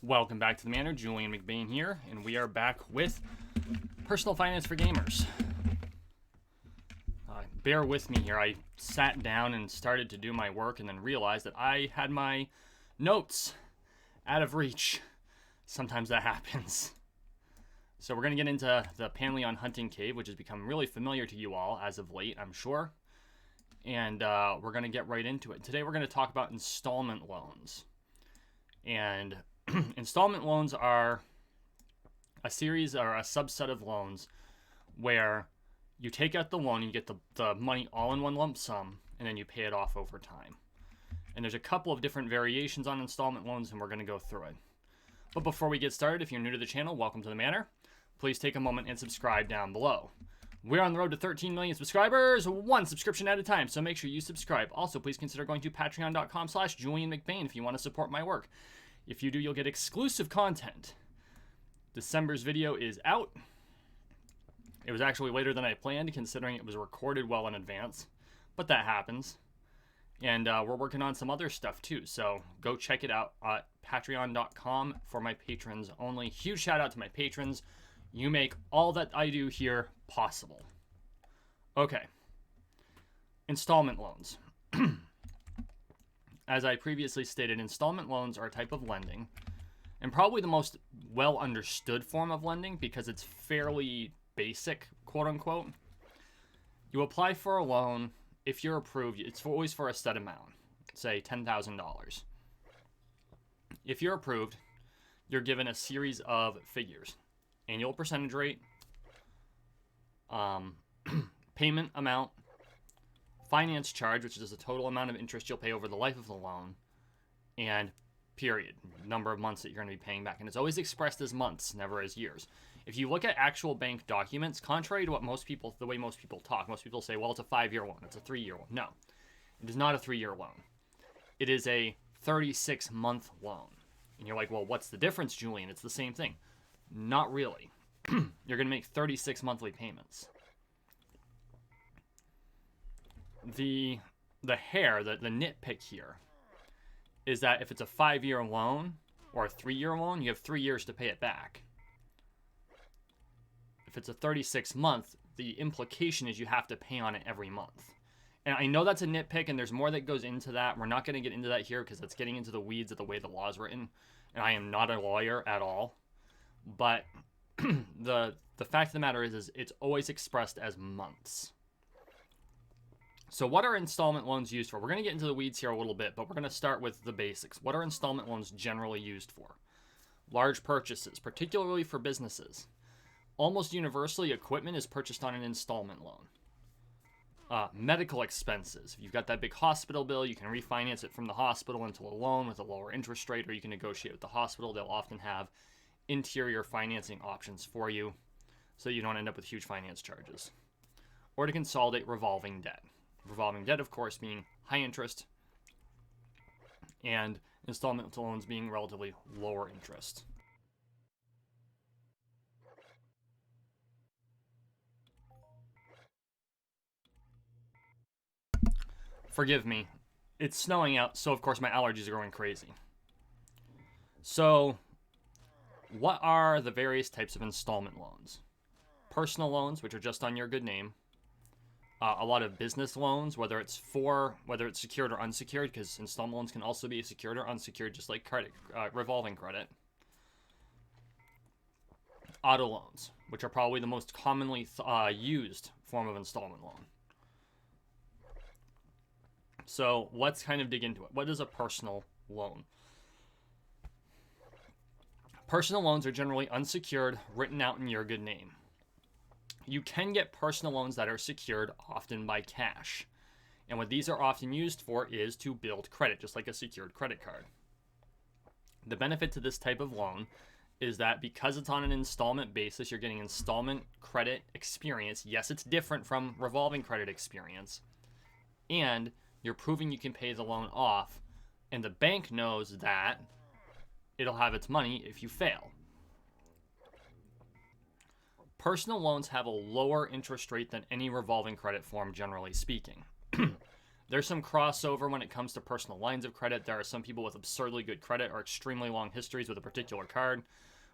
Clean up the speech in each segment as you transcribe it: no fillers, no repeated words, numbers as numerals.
Welcome back to the Manor. Julian McBain here, and we are back with Personal Finance for Gamers. Bear with me here. I sat down and started to do my work and then realized that I had my notes out of reach. Sometimes that happens. So we're going to get into the Panleon Hunting Cave, which has become really familiar to you all as of late, I'm sure. And we're going to get right into it. Today we're going to talk about installment loans. And installment loans are a series or a subset of loans where you take out the loan and you get the money all in one lump sum, and then you pay it off over time. And there's a couple of different variations on installment loans, and we're going to go through it. But before we get started, if you're new to the channel, welcome to the Manor. Please take a moment and subscribe down below. We're on the road to 13 million subscribers, one subscription at a time, so make sure you subscribe. Also, please consider going to patreon.com/JulianMcBain if you want to support my work. If you do, you'll get exclusive content. December's video is out. It was actually later than I planned, considering it was recorded well in advance, but that happens. And we're working on some other stuff too, so go check it out at patreon.com for my patrons only. Huge shout out to my patrons. You make all that I do here possible. Okay. Installment loans. As I previously stated, installment loans are a type of lending, and probably the most well understood form of lending because it's fairly basic, quote unquote. You apply for a loan. If you're approved, it's always for a set amount, say $10,000. If you're approved, you're given a series of figures: annual percentage rate, payment amount, finance charge, which is the total amount of interest you'll pay over the life of the loan, and period, number of months that you're going to be paying back. And it's always expressed as months, never as years. If you look at actual bank documents, contrary to what the way most people talk, most people say, well, it's a 5-year loan, it's a 3-year loan. No, it is not a 3-year loan. It is a 36-month loan. And you're like, well, what's the difference, Julian? It's the same thing. Not really. You're going to make 36 monthly payments. The nitpick here is that if it's a 5-year loan or a 3-year loan, you have 3 years to pay it back. If it's a 36-month, the implication is you have to pay on it every month. And I know that's a nitpick, and there's more that goes into that. We're not going to get into that here because it's getting into the weeds of the way the law is written, and I am not a lawyer at all. But the fact of the matter is it's always expressed as months. So what are installment loans used for? We're going to get into the weeds here a little bit, but we're going to start with the basics. What are installment loans generally used for? Large purchases, particularly for businesses. Almost universally, equipment is purchased on an installment loan. Medical expenses. If you've got that big hospital bill, you can refinance it from the hospital into a loan with a lower interest rate, or you can negotiate with the hospital. They'll often have interior financing options for you, so you don't end up with huge finance charges. Or to consolidate revolving debt. Revolving debt, of course, being high interest, and installment loans being relatively lower interest. Forgive me, it's snowing out, so of course my allergies are going crazy. So, what are the various types of installment loans? Personal loans, which are just on your good name. A lot of business loans, whether it's secured or unsecured, because installment loans can also be secured or unsecured, just like credit, revolving credit. Auto loans, which are probably the most commonly used form of installment loan. So let's kind of dig into it. What is a personal loan? Personal loans are generally unsecured, written out in your good name. You can get personal loans that are secured, often by cash. And what these are often used for is to build credit, just like a secured credit card. The benefit to this type of loan is that because it's on an installment basis, you're getting installment credit experience. Yes, it's different from revolving credit experience. And you're proving you can pay the loan off. And the bank knows that it'll have its money if you fail. Personal loans have a lower interest rate than any revolving credit form, generally speaking. There's some crossover when it comes to personal lines of credit. There are some people with absurdly good credit or extremely long histories with a particular card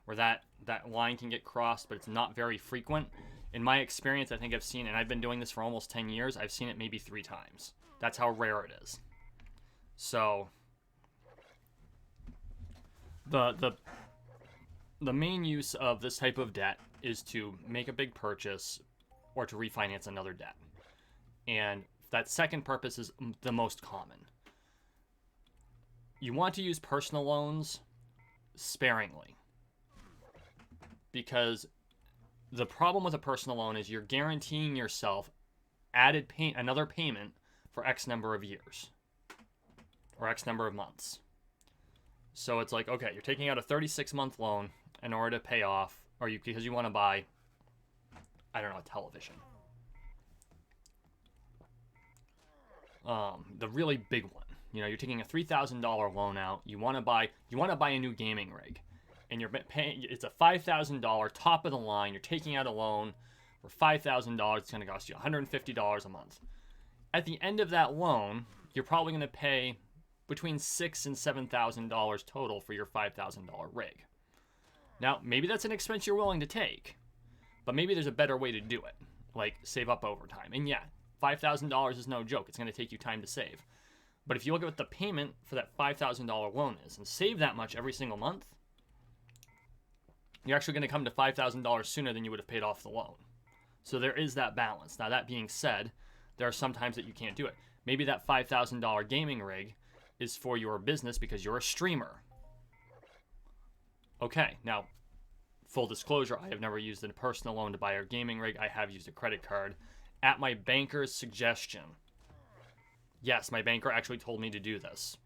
where that line can get crossed, but it's not very frequent. In my experience, I think I've seen, and I've been doing this for almost 10 years, I've seen it maybe 3 times. That's how rare it is. So the main use of this type of debt is to make a big purchase or to refinance another debt. And that second purpose is the most common. You want to use personal loans sparingly, because the problem with a personal loan is you're guaranteeing yourself another payment for X number of years or X number of months. So it's like, okay, you're taking out a 36-month loan in order to pay off, because you want to buy, I don't know, a television. The really big one. You're taking a $3,000 loan out. You want to buy a new gaming rig, and you're paying. It's a $5,000 top of the line. You're taking out a loan for $5,000. It's going to cost you $150 a month. At the end of that loan, you're probably going to pay between $6,000 and $7,000 total for your $5,000 rig. Now, maybe that's an expense you're willing to take, but maybe there's a better way to do it, like save up over time. And yeah, $5,000 is no joke. It's going to take you time to save. But if you look at what the payment for that $5,000 loan is and save that much every single month, you're actually going to come to $5,000 sooner than you would have paid off the loan. So there is that balance. Now, that being said, there are some times that you can't do it. Maybe that $5,000 gaming rig is for your business because you're a streamer. Okay, now, full disclosure, I have never used a personal loan to buy a gaming rig. I have used a credit card at my banker's suggestion. Yes, my banker actually told me to do this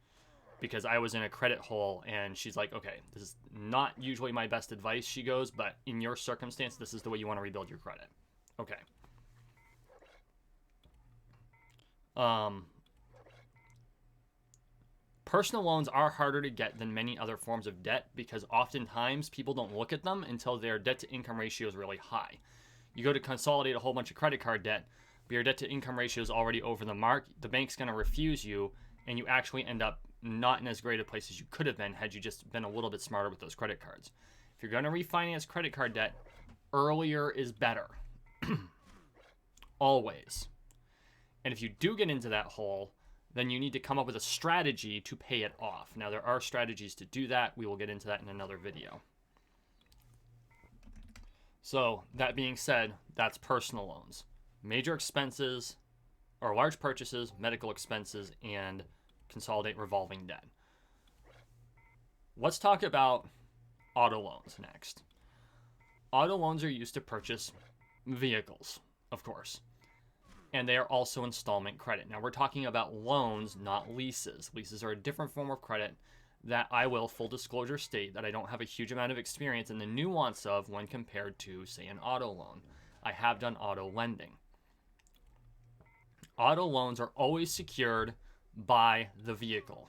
because I was in a credit hole, and she's like, okay, this is not usually my best advice, she goes, but in your circumstance, this is the way you want to rebuild your credit. Okay. Personal loans are harder to get than many other forms of debt because oftentimes people don't look at them until their debt-to-income ratio is really high. You go to consolidate a whole bunch of credit card debt, but your debt-to-income ratio is already over the mark. The bank's going to refuse you, and you actually end up not in as great a place as you could have been had you just been a little bit smarter with those credit cards. If you're going to refinance credit card debt, earlier is better. Always. And if you do get into that hole, then you need to come up with a strategy to pay it off. Now, there are strategies to do that. We will get into that in another video. So, that being said, that's personal loans. Major expenses, or large purchases, medical expenses, and consolidate revolving debt. Let's talk about auto loans next. Auto loans are used to purchase vehicles, of course. And they are also installment credit. Now, we're talking about loans, not leases. Leases are a different form of credit that I will, full disclosure, state that I don't have a huge amount of experience in the nuance of when compared to, say, an auto loan. I have done auto lending. Auto loans are always secured by the vehicle.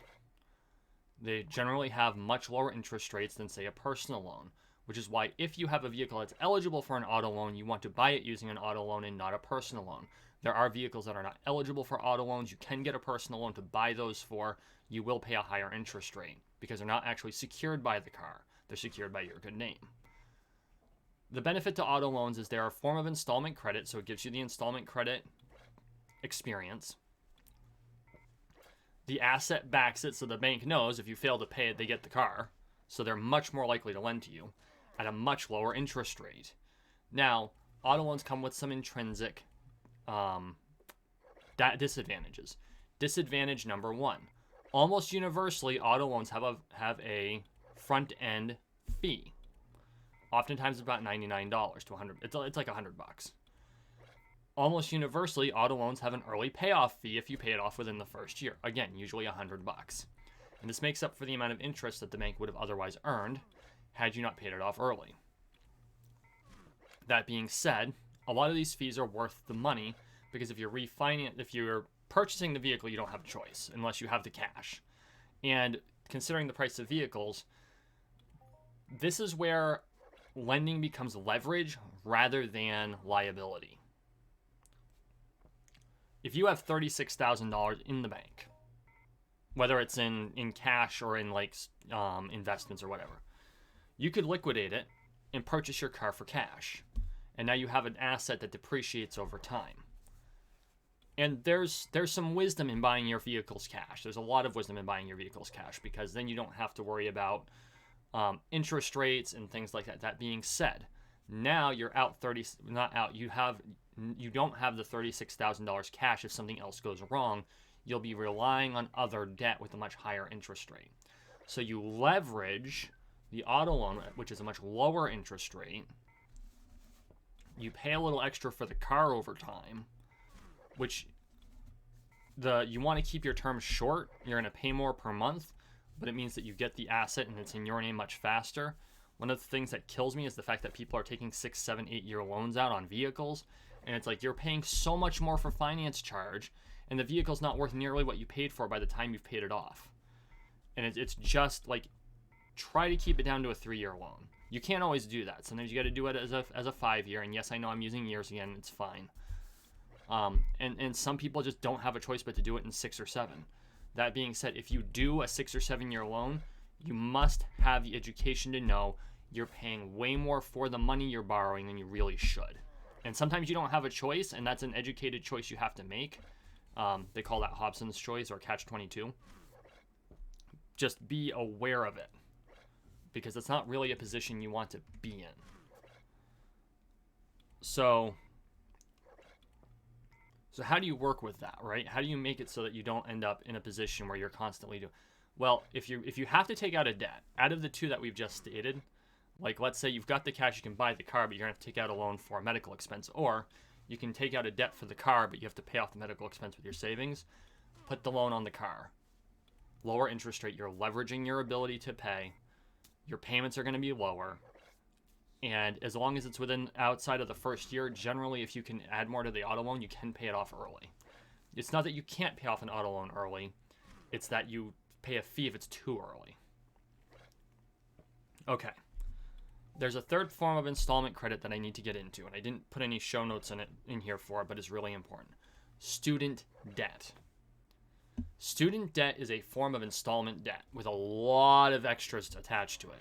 They generally have much lower interest rates than, say, a personal loan, which is why if you have a vehicle that's eligible for an auto loan, you want to buy it using an auto loan and not a personal loan. There are vehicles that are not eligible for auto loans. You can get a personal loan to buy those for. You will pay a higher interest rate because they're not actually secured by the car. They're secured by your good name. The benefit to auto loans is they're a form of installment credit, so it gives you the installment credit experience. The asset backs it, so the bank knows if you fail to pay it, they get the car. So they're much more likely to lend to you at a much lower interest rate. Now, auto loans come with some intrinsic disadvantages. Disadvantage number one: almost universally, auto loans have a front end fee. Oftentimes, it's about $99 to $100. It's like $100. Almost universally, auto loans have an early payoff fee if you pay it off within the first year. Again, usually $100. And this makes up for the amount of interest that the bank would have otherwise earned had you not paid it off early. That being said, a lot of these fees are worth the money because if you're purchasing the vehicle, you don't have a choice unless you have the cash. And considering the price of vehicles, this is where lending becomes leverage rather than liability. if you have $36,000 in the bank, whether it's in cash or in like investments or whatever, you could liquidate it and purchase your car for cash. And now you have an asset that depreciates over time. And there's some wisdom in buying your vehicles cash. There's a lot of wisdom in buying your vehicles cash, because then you don't have to worry about interest rates and things like that. That being said, now you're out you don't have the $36,000 cash if something else goes wrong. You'll be relying on other debt with a much higher interest rate. So you leverage the auto loan, which is a much lower interest rate. You pay a little extra for the car over time, which you want to keep your term short. You're going to pay more per month, but it means that you get the asset and it's in your name much faster. One of the things that kills me is the fact that people are taking 6, 7, 8-year loans out on vehicles, and it's like you're paying so much more for finance charge, and the vehicle's not worth nearly what you paid for by the time you've paid it off. And it's just like, try to keep it down to a 3-year loan. You can't always do that. Sometimes you got to do it as a 5-year, and yes, I know I'm using years again. It's fine. And some people just don't have a choice but to do it in 6 or 7. That being said, if you do a 6 or 7-year loan, you must have the education to know you're paying way more for the money you're borrowing than you really should. And sometimes you don't have a choice, and that's an educated choice you have to make. They call that Hobson's choice or catch-22. Just be aware of it, because it's not really a position you want to be in. So how do you work with that, right? How do you make it so that you don't end up in a position where you're constantly doing... Well, if you have to take out a debt, out of the two that we've just stated, like let's say you've got the cash, you can buy the car, but you're going to have to take out a loan for a medical expense, or you can take out a debt for the car, but you have to pay off the medical expense with your savings, put the loan on the car. Lower interest rate, you're leveraging your ability to pay, your payments are going to be lower, and as long as it's outside of the first year, generally if you can add more to the auto loan, you can pay it off early. It's not that you can't pay off an auto loan early, it's that you pay a fee if it's too early. Okay. There's a third form of installment credit that I need to get into, and I didn't put any show notes in here for it, but it's really important. Student debt. Student debt is a form of installment debt with a lot of extras attached to it.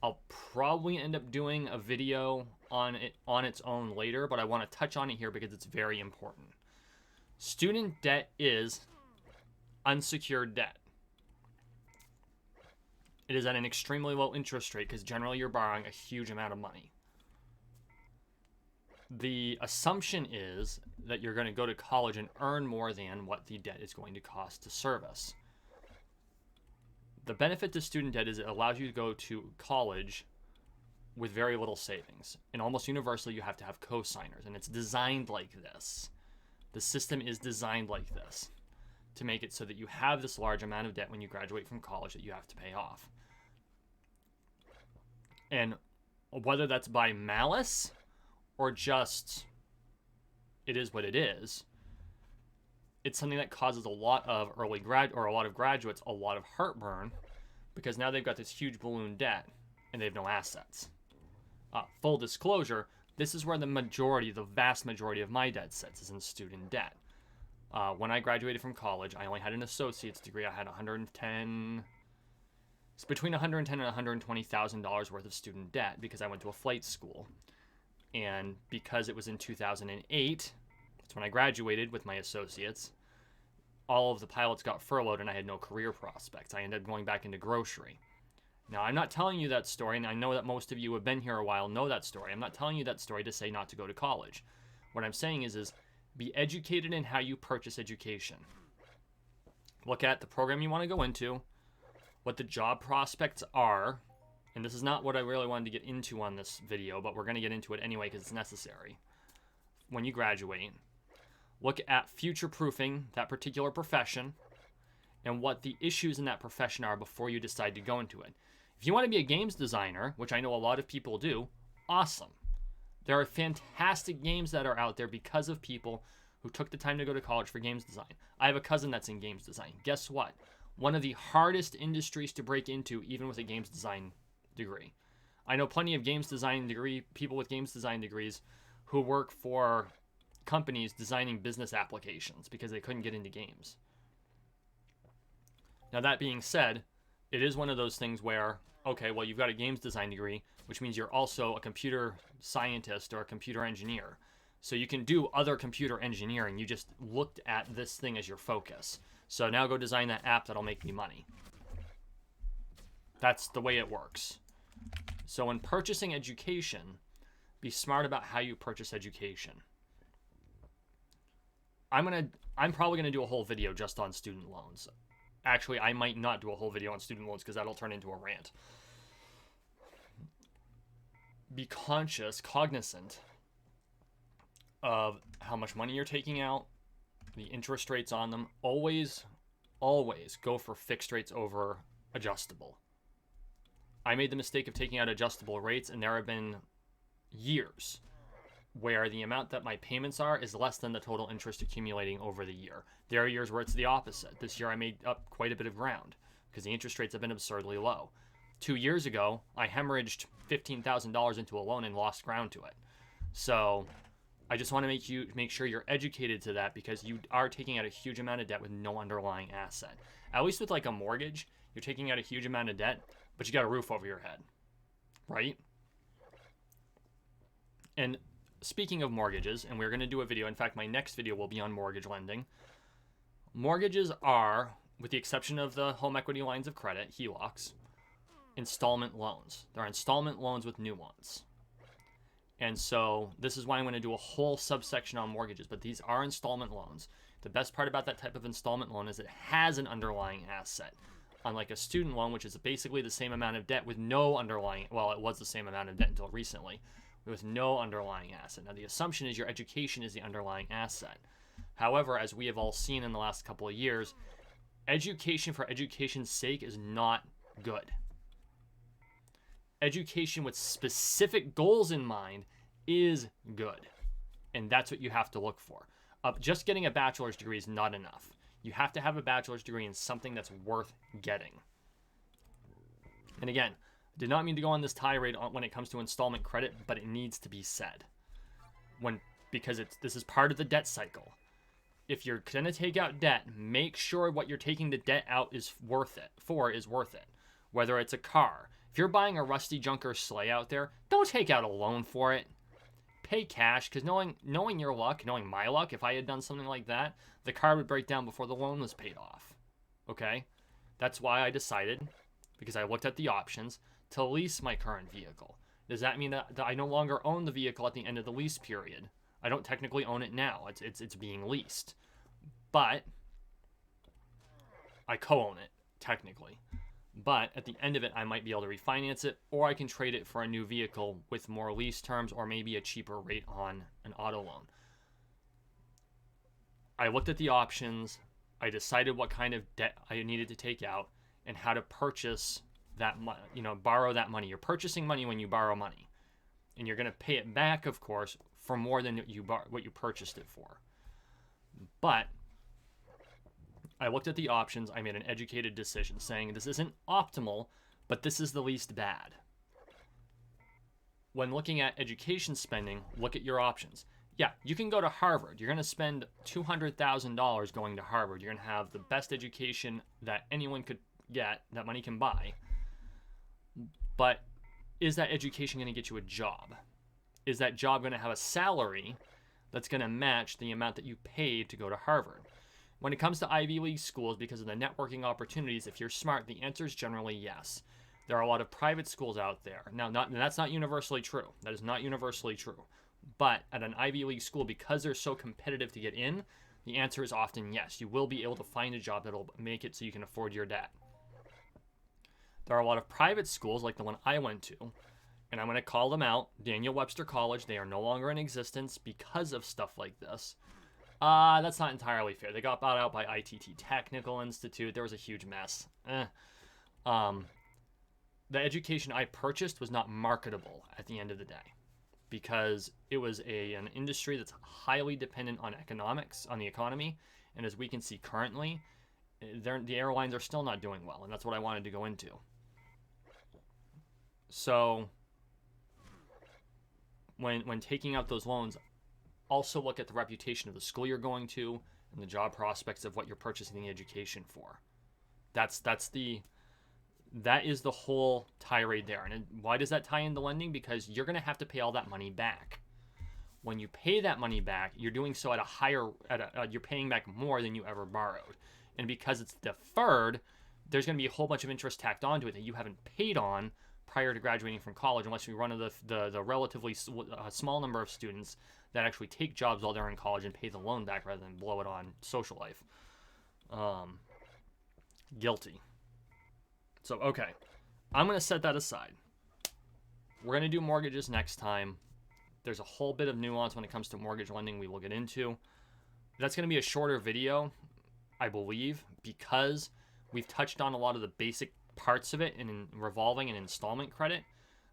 I'll probably end up doing a video on it on its own later, but I want to touch on it here because it's very important. Student debt is unsecured debt. It is at an extremely low interest rate because generally you're borrowing a huge amount of money. The assumption is that you're going to go to college and earn more than what the debt is going to cost to service. The benefit to student debt is it allows you to go to college with very little savings. And almost universally, you have to have co-signers. And it's designed like this. The system is designed like this to make it so that you have this large amount of debt when you graduate from college that you have to pay off. And whether that's by malice or just it is what it is, it's something that causes a lot of a lot of graduates a lot of heartburn because now they've got this huge balloon debt and they have no assets. Full disclosure, this is where the vast majority of my debt sits, is in student debt. When I graduated from college, I only had an associate's degree. I had it's between $110,000 and $120,000 worth of student debt because I went to a flight school. And because it was in 2008, that's when I graduated with my associates, all of the pilots got furloughed and I had no career prospects. I ended up going back into grocery. Now, I'm not telling you that story, and I know that most of you who have been here a while know that story. I'm not telling you that story to say not to go to college. What I'm saying is be educated in how you purchase education. Look at the program you want to go into, what the job prospects are, and this is not what I really wanted to get into on this video, but we're going to get into it anyway because it's necessary. When you graduate, look at future-proofing that particular profession and what the issues in that profession are before you decide to go into it. If you want to be a games designer, which I know a lot of people do, awesome. There are fantastic games that are out there because of people who took the time to go to college for games design. I have a cousin that's in games design. Guess what? One of the hardest industries to break into, even with a games design degree. I know plenty of people with games design degrees who work for companies designing business applications because they couldn't get into games. Now, that being said, it is one of those things where, okay, well, you've got a games design degree, which means you're also a computer scientist or a computer engineer. So you can do other computer engineering. You just looked at this thing as your focus. So now go design that app that'll make me money. That's the way it works. So when purchasing education, be smart about how you purchase education. I'm probably gonna do a whole video just on student loans. Actually, I might not do a whole video on student loans because that'll turn into a rant. Be cognizant of how much money you're taking out, the interest rates on them. Always go for fixed rates over adjustable. I made the mistake of taking out adjustable rates, and there have been years where the amount that my payments are is less than the total interest accumulating over the year. There are years where it's the opposite. This year I made up quite a bit of ground because the interest rates have been absurdly low. 2 years ago, I hemorrhaged $15,000 into a loan and lost ground to it. So I just want to make sure you're educated to that, because you are taking out a huge amount of debt with no underlying asset. At least with like a mortgage, you're taking out a huge amount of debt, but you got a roof over your head, right? And speaking of mortgages, and we're going to do a video, in fact, my next video will be on mortgage lending. Mortgages are, with the exception of the home equity lines of credit, HELOCs, installment loans. They're installment loans with nuance. And so this is why I'm going to do a whole subsection on mortgages, but these are installment loans. The best part about that type of installment loan is it has an underlying asset. Unlike a student loan, which is basically the same amount of debt with no underlying, well, it was the same amount of debt until recently, with no underlying asset. Now, the assumption is your education is the underlying asset. However, as we have all seen in the last couple of years, education for education's sake is not good. Education with specific goals in mind is good. And that's what you have to look for. Just getting a bachelor's degree is not enough. You have to have a bachelor's degree in something that's worth getting. And again, I did not mean to go on this tirade when it comes to installment credit, but it needs to be said. Because this is part of the debt cycle. If you're going to take out debt, make sure what you're taking the debt out is worth it. Whether it's a car. If you're buying a rusty junker sleigh out there, don't take out a loan for it. Pay cash, because knowing your luck, knowing my luck, if I had done something like that, the car would break down before the loan was paid off. Okay? That's why I decided, because I looked at the options, to lease my current vehicle. Does that mean that I no longer own the vehicle at the end of the lease period? I don't technically own it now. It's being leased. But I co-own it, technically. But at the end of it, I might be able to refinance it, or I can trade it for a new vehicle with more lease terms or maybe a cheaper rate on an auto loan. I looked at the options. I decided what kind of debt I needed to take out and how to purchase that money, borrow that money. You're purchasing money when you borrow money. And you're going to pay it back, of course, for more than what you purchased it for. But I looked at the options. I made an educated decision saying this isn't optimal, but this is the least bad. When looking at education spending, look at your options. Yeah, you can go to Harvard. You're going to spend $200,000 going to Harvard. You're going to have the best education that anyone could get, that money can buy. But is that education going to get you a job? Is that job going to have a salary that's going to match the amount that you paid to go to Harvard? When it comes to Ivy League schools, because of the networking opportunities, if you're smart, the answer is generally yes. There are a lot of private schools out there. Now, that's not universally true. That is not universally true. But at an Ivy League school, because they're so competitive to get in, the answer is often yes. You will be able to find a job that'll make it so you can afford your debt. There are a lot of private schools, like the one I went to, and I'm going to call them out. Daniel Webster College, they are no longer in existence because of stuff like this. That's not entirely fair. They got bought out by ITT Technical Institute. There was a huge mess. The education I purchased was not marketable at the end of the day because it was an industry that's highly dependent on economics, on the economy. And as we can see currently, the airlines are still not doing well. And that's what I wanted to go into. So when taking out those loans, also look at the reputation of the school you're going to and the job prospects of what you're purchasing the education for. That is the whole tirade there. And why does that tie into lending? Because you're going to have to pay all that money back. When you pay that money back, you're doing so at a higher, you're paying back more than you ever borrowed. And because it's deferred, there's going to be a whole bunch of interest tacked onto it that you haven't paid on prior to graduating from college, unless we run into the relatively small number of students that actually take jobs while they're in college and pay the loan back rather than blow it on social life. Guilty. So, okay. I'm going to set that aside. We're going to do mortgages next time. There's a whole bit of nuance when it comes to mortgage lending we will get into. That's going to be a shorter video, I believe, because we've touched on a lot of the basic parts of it in revolving and installment credit.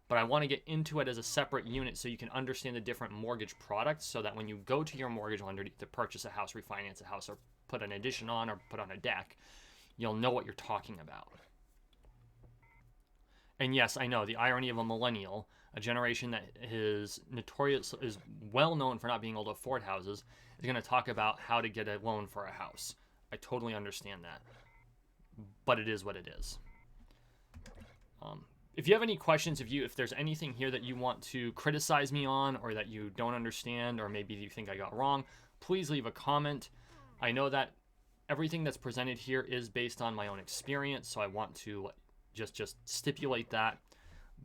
But I want to get into it as a separate unit so you can understand the different mortgage products, so that when you go to your mortgage lender to purchase a house, refinance a house, or put an addition on, or put on a deck, you'll know what you're talking about. And yes, I know, the irony of a millennial, a generation that is well known for not being able to afford houses, is going to talk about how to get a loan for a house. I totally understand that. But it is what it is. If you have any questions, if there's anything here that you want to criticize me on, or that you don't understand, or maybe you think I got wrong, please leave a comment. I know that everything that's presented here is based on my own experience, so I want to just stipulate that.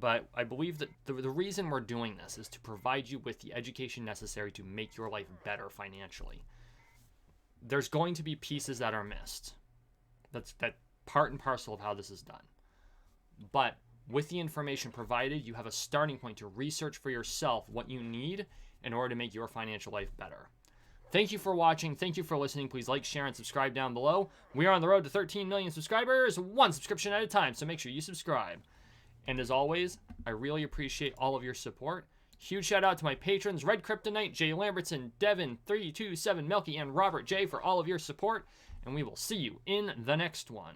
But I believe that the reason we're doing this is to provide you with the education necessary to make your life better financially. There's going to be pieces that are missed. That's part and parcel of how this is done. But with the information provided, you have a starting point to research for yourself what you need in order to make your financial life better. Thank you for watching. Thank you for listening. Please like, share, and subscribe down below. We are on the road to 13 million subscribers, one subscription at a time, so make sure you subscribe. And as always, I really appreciate all of your support. Huge shout out to my patrons, Red Kryptonite, Jay Lambertson, Devin, 327, Melky, and Robert J for all of your support. And we will see you in the next one.